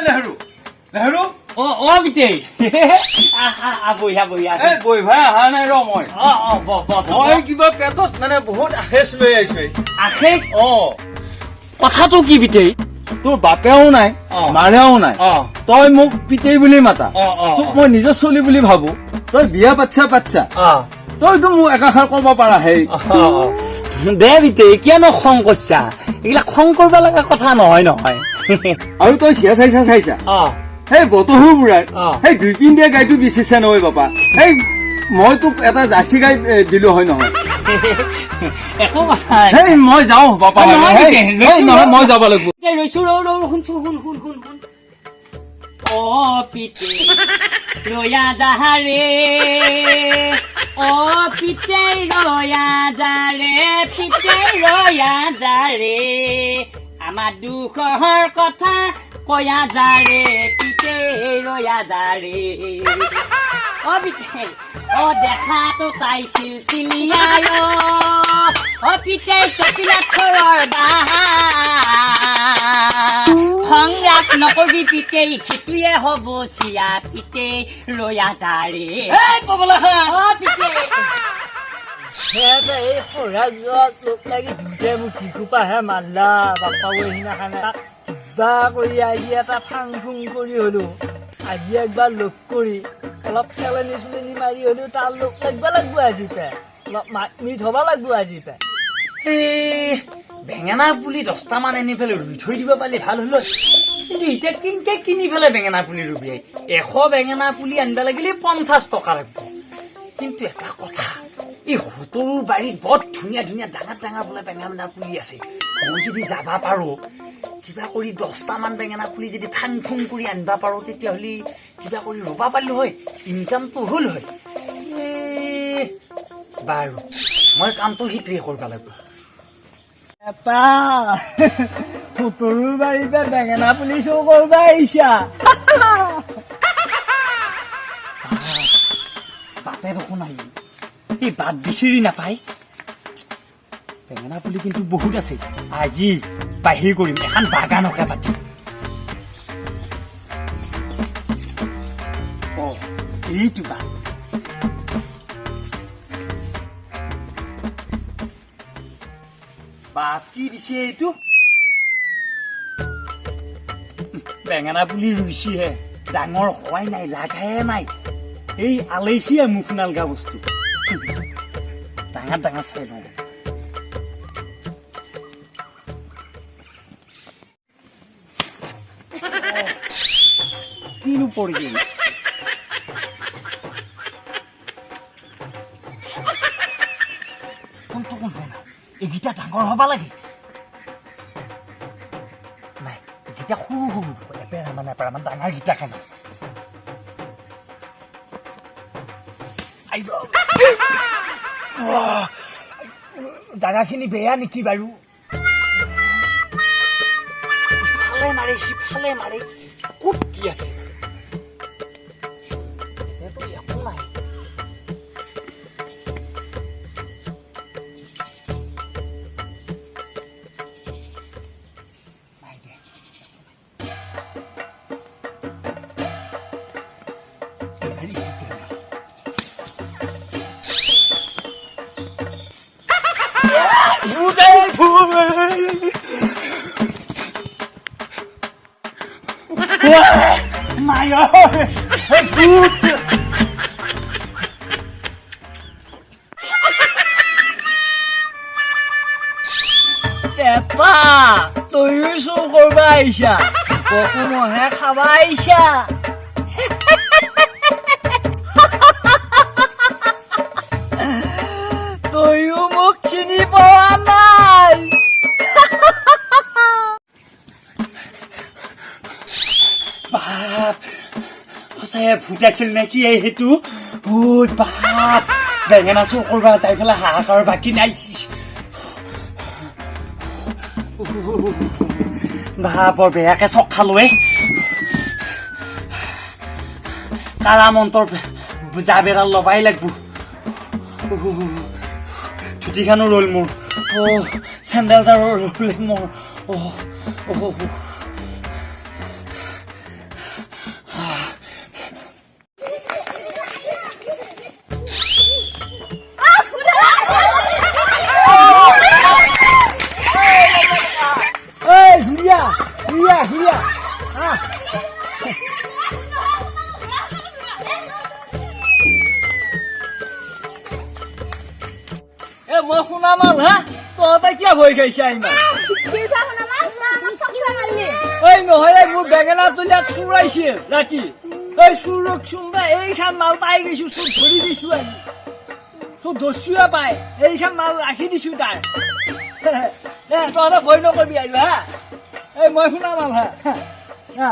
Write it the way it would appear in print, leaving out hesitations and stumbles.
নেহৰু নেহৰু অ বিটেই বঢ়িয়া বঢ়িয়া এই বৈভাই অহা নাই ৰ মই মই কিবা পেটত মানে বহুত আহেজ লৈ আহিছো আশেষ কথাটো কি বিটেই তোৰ বাপেও নাই মাৰেও নাই তই মোক পিতেই বুলি মাতা তোক মই নিজৰ চলি বুলি ভাবো তই বিয়া পাতছা তইতো মোক একাষাৰ কব পাৰা হেই দে বিটেই কিয়নো খং কৰিছা এইবিলাক খং কৰিব লগা কথা নহয় আৰু তই চিয়া চাইছা সেই বতহু বুঢ়াৰ সেই 2-3 দিয়া গাইটো বিচিছে নহয় বাপা সেই মই তোক এটা জাৰ্চি গাই দিলো হয় নহয় একো কথা সেই মই যাওঁ বাপা নহয় মই যাব লাগিব ৰৈছো শুন অ পিতে ৰয়া যাহাৰে অ পিতে ৰয়া যাৰে আমাৰ দুখৰ কথা কয়া যাৰে পিতে ৰয়া যাৰে অ পিতে অ দেখাটো তাই চিলচিলিয়াই অ পিতে কপিলা থৰৰ বাহা সংৰাগ নকবি পিতেই সেইটোৱে হ'ব চিয়া পিতে ৰয়া যাৰে অ পিতে এই সৰাজত লোক লাগি দুটাই মোক টিকুপাহে মাল্লা বাপা সিদিনাখানে কিবা কৰি আজি এটা ফাং ফুং কৰি হলো আজি একবাৰ লগ কৰি অলপ চেলেনি মাৰি হলেও তাৰ লোক লাগব আজি পাই অলপ মিঠ হব লাগব আজি পাই বেঙেনা পুলি 10টা মান আনি পেলাই ৰুই থৈ দিব পাৰিলে ভাল হল কিন্তু এতিয়া কিনকে কিনি পেলাই বেঙেনা পুলি ৰুবি 100 বেঙেনা পুলি আনিব লাগিলে 50 টকা লাগব কিন্তু এটা কথা এই হোটৰু বাৰীত বৰ ধুনীয়া ডাঙৰ বোলে বেঙেনা পুলি আছে মই যদি যাবা পাৰো কিবা কৰি 10টা মান বেঙেনা পুলি যদি ফাং ফুং কৰি আনিবা পাৰো তেতিয়াহ'লে কিবা কৰি ৰুবা পাৰিলো হয় ইনকামটো হল হয় বাৰু মই কামটো সেইটোৱে কৰিব লাগিব এটা হোটৰু বাৰীতে বেঙেনা পুলি চৌ কৰিব আহিছা বাটে দেখোন আহি এই বাট বিচাৰি নাপায় বেঙেনা পুলি কিন্তু বহুত আছে আজি বাহিৰ কৰিম এখন বাগানকে পাতিম এইটো বাট কি দিছে এইটো বেঙেনা পুলি ৰুইছিহে ডাঙৰ হোৱাই নাই লাগাই নাই এই আলেচিয়ে মুখ নালগা বস্তু ডাঙৰ চাই লওঁ কিনো পৰি গেল কোনটো এইকেইটা ডাঙৰ হবা লাগে নাই এইকেইটা সৰু এপেৰা মানে ডাঙৰ গীতা খানা জাগাখিনি বেয়া নেকি বাৰু সিফালে মাৰে ক'ত কি আছে একো নাই তইও চৌ কৰিব আহিছা ককো মহে খাবা আহিছা তইও মোক চিনি পোৱা নাই বাপ সঁচাই ভূত আছিল নেকি সেইটো ভূত বাপ বেঙেনা চুৰ কৰিব যাই পেলাই হাহাকাৰ বাকী নাই বৰ বেয়াকে চক খালোৱে কাৰা মন্ত্ৰৰ জাবেৰাল লবাই লাগব ধুতিখানো ৰল মোৰ চেণ্ডেল জাৰো ৰলে মোৰ মই শুনা মাল হা তহঁতে কিয় ভয় খাইছা ইমান এই নহলে মোৰ বেঙেনা তুলিয়াত চুৰাইছিল ৰাতি এই চুৰক চুমৰা এইখান মাল পাই গৈছো চুৰ ধৰি দিছো আমি তোৰ ধৰচুৱে পাই এইখান মাল ৰাখি দিছো তাই তহঁতে ভয় নকৰিবি আহিবা হা এই মই শুনা মাল হা